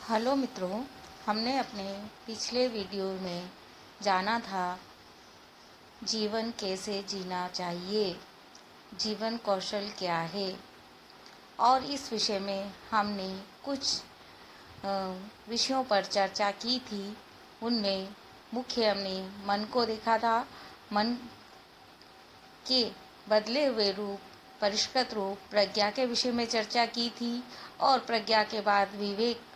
Hello मित्रों, हमने अपने पिछले वीडियो में जाना था जीवन कैसे जीना चाहिए, जीवन कौशल क्या है। और इस विषय में हमने कुछ विषयों पर चर्चा की थी। उनमें मुख्य हमने मन को देखा था, मन के बदले हुए रूप, परिष्कृत रूप प्रज्ञा के विषय में चर्चा की थी। और प्रज्ञा के बाद विवेक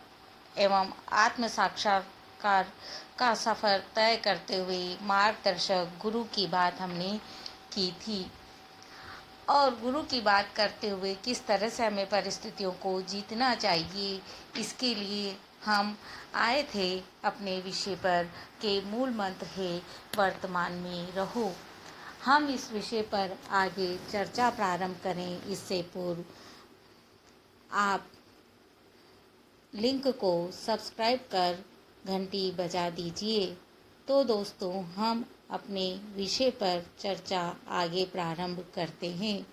एवं आत्म साक्षात्कार का सफर तय करते हुए मार्गदर्शक गुरु की बात हमने की थी। और गुरु की बात करते हुए किस तरह से हमें परिस्थितियों को जीतना चाहिए, इसके लिए हम आए थे अपने विषय पर के मूल मंत्र है वर्तमान में रहो। हम इस विषय पर आगे चर्चा प्रारंभ करें इससे पूर्व आप लिंक को सब्सक्राइब कर घंटी बजा दीजिए। तो दोस्तों, हम अपने विषय पर चर्चा आगे प्रारंभ करते हैं।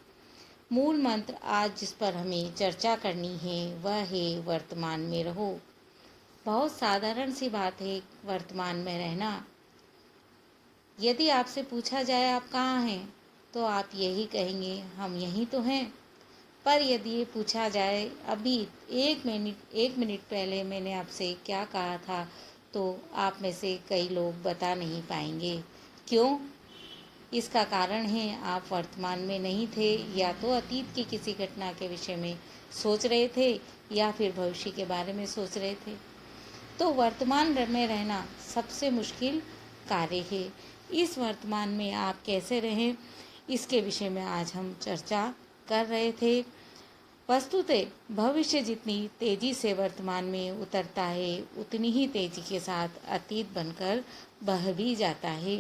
मूल मंत्र आज जिस पर हमें चर्चा करनी है वह है वर्तमान में रहो। बहुत साधारण सी बात है वर्तमान में रहना। यदि आपसे पूछा जाए आप कहाँ हैं, तो आप यही कहेंगे हम यहीं तो हैं। पर यदि ये पूछा जाए अभी एक मिनट पहले मैंने आपसे क्या कहा था, तो आप में से कई लोग बता नहीं पाएंगे। क्यों? इसका कारण है आप वर्तमान में नहीं थे, या तो अतीत की किसी घटना के विषय में सोच रहे थे या फिर भविष्य के बारे में सोच रहे थे। तो वर्तमान में रहना सबसे मुश्किल कार्य है। इस वर्तमान में आप कैसे रहें, इसके विषय में आज हम चर्चा कर रहे थे। वस्तुतः भविष्य जितनी तेजी से वर्तमान में उतरता है, उतनी ही तेजी के साथ अतीत बनकर बह भी जाता है।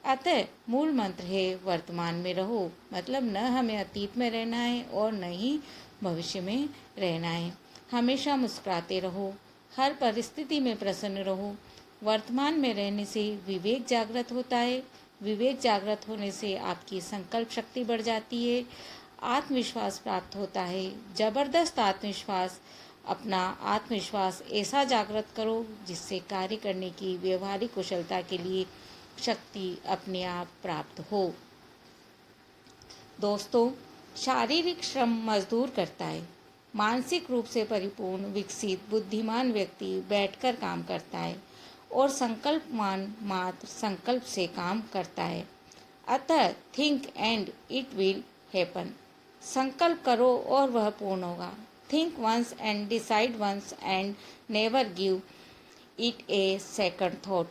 अतः मूल मंत्र है वर्तमान में रहो। मतलब न हमें अतीत में रहना है और न ही भविष्य में रहना है। हमेशा मुस्कुराते रहो, हर परिस्थिति में प्रसन्न रहो। वर्तमान में रहने से विवेक जागृत होता है। विवेक जागृत होने से आपकी संकल्प शक्ति बढ़ जाती है, आत्मविश्वास प्राप्त होता है। जबरदस्त आत्मविश्वास। अपना आत्मविश्वास ऐसा जागृत करो जिससे कार्य करने की व्यवहारिक कुशलता के लिए शक्ति अपने आप प्राप्त हो। दोस्तों, शारीरिक श्रम मजदूर करता है। मानसिक रूप से परिपूर्ण, विकसित, बुद्धिमान व्यक्ति बैठकर काम करता है और संकल्पमान मात्र संकल्प से काम करता है। अतः think and it will happen. संकल्प करो और वह पूर्ण होगा। Think once and decide once and never give it a second thought.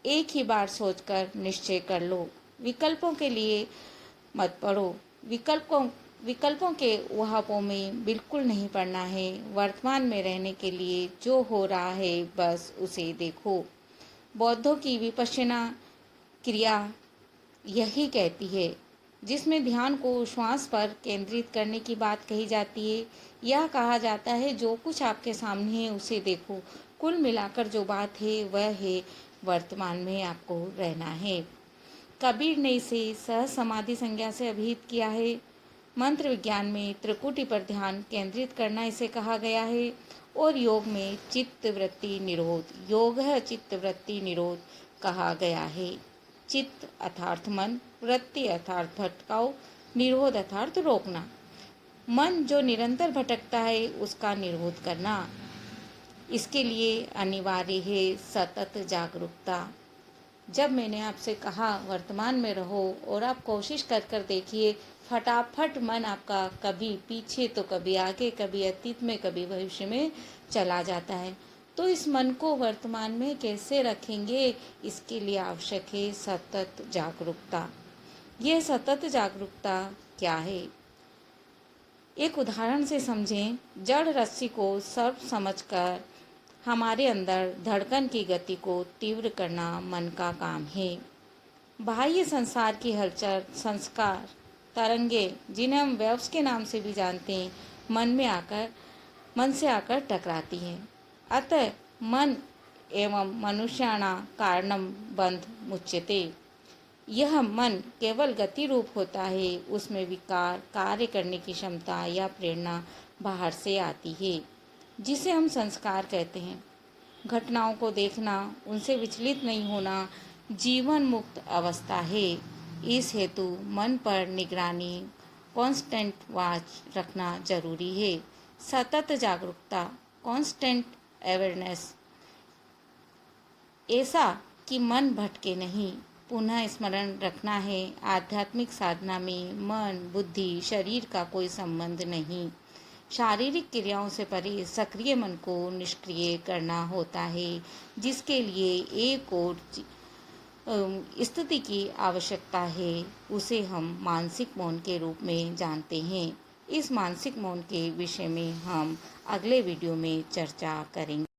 एक ही बार सोचकर निश्चय कर लो। विकल्पों के लिए मत पढ़ो। विकल्पों के उहापों में बिल्कुल नहीं पड़ना है। वर्तमान में रहने के लिए जो हो रहा है बस उसे देखो। बौद्धों की विपश्यना क्रिया यही कहती है, जिसमें ध्यान को श्वास पर केंद्रित करने की बात कही जाती है। यह कहा जाता है जो कुछ आपके सामने है उसे देखो। कुल मिलाकर जो बात है वह है वर्तमान में आपको रहना है। कबीर ने इसे सह समाधि संज्ञा से अभिहित किया है। मंत्र विज्ञान में त्रिकुटी पर ध्यान केंद्रित करना इसे कहा गया है। और योग में चित्त वृत्ति निरोध कहा गया है। चित्त अर्थात मन, वृत्ति अर्थात भटकाव, निरोध अर्थात रोकना। मन जो निरंतर भटकता है उसका निरोध करना। इसके लिए अनिवार्य है सतत जागरूकता। जब मैंने आपसे कहा वर्तमान में रहो और आप कोशिश कर देखिए, फटाफट मन आपका कभी पीछे तो कभी आगे, कभी अतीत में, कभी भविष्य में चला जाता है। तो इस मन को वर्तमान में कैसे रखेंगे, इसके लिए आवश्यक है सतत जागरूकता। यह सतत जागरूकता क्या है? एक उदाहरण से समझें। जड़ रस्सी को सर्प समझकर हमारे अंदर धड़कन की गति को तीव्र करना मन का काम है। बाह्य संसार की हलचल, संस्कार, तरंगे, जिन्हें हम वेव्स के नाम से भी जानते हैं, मन से आकर टकराती हैं। अतः मन एवं मनुष्याणां कारणं बंध मुच्यते। यह मन केवल गति रूप होता है, उसमें विकार, कार्य करने की क्षमता या प्रेरणा बाहर से आती है। जिसे हम संस्कार कहते हैं। घटनाओं को देखना, उनसे विचलित नहीं होना जीवन मुक्त अवस्था है। इस हेतु मन पर निगरानी, कांस्टेंट वॉच रखना जरूरी है। सतत जागरूकता, कांस्टेंट अवेयरनेस, ऐसा कि मन भटके नहीं। पुनः स्मरण रखना है, आध्यात्मिक साधना में मन, बुद्धि, शरीर का कोई संबंध नहीं। शारीरिक क्रियाओं से परे सक्रिय मन को निष्क्रिय करना होता है, जिसके लिए एक और स्थिति की आवश्यकता है। उसे हम मानसिक मौन के रूप में जानते हैं। इस मानसिक मौन के विषय में हम अगले वीडियो में चर्चा करेंगे।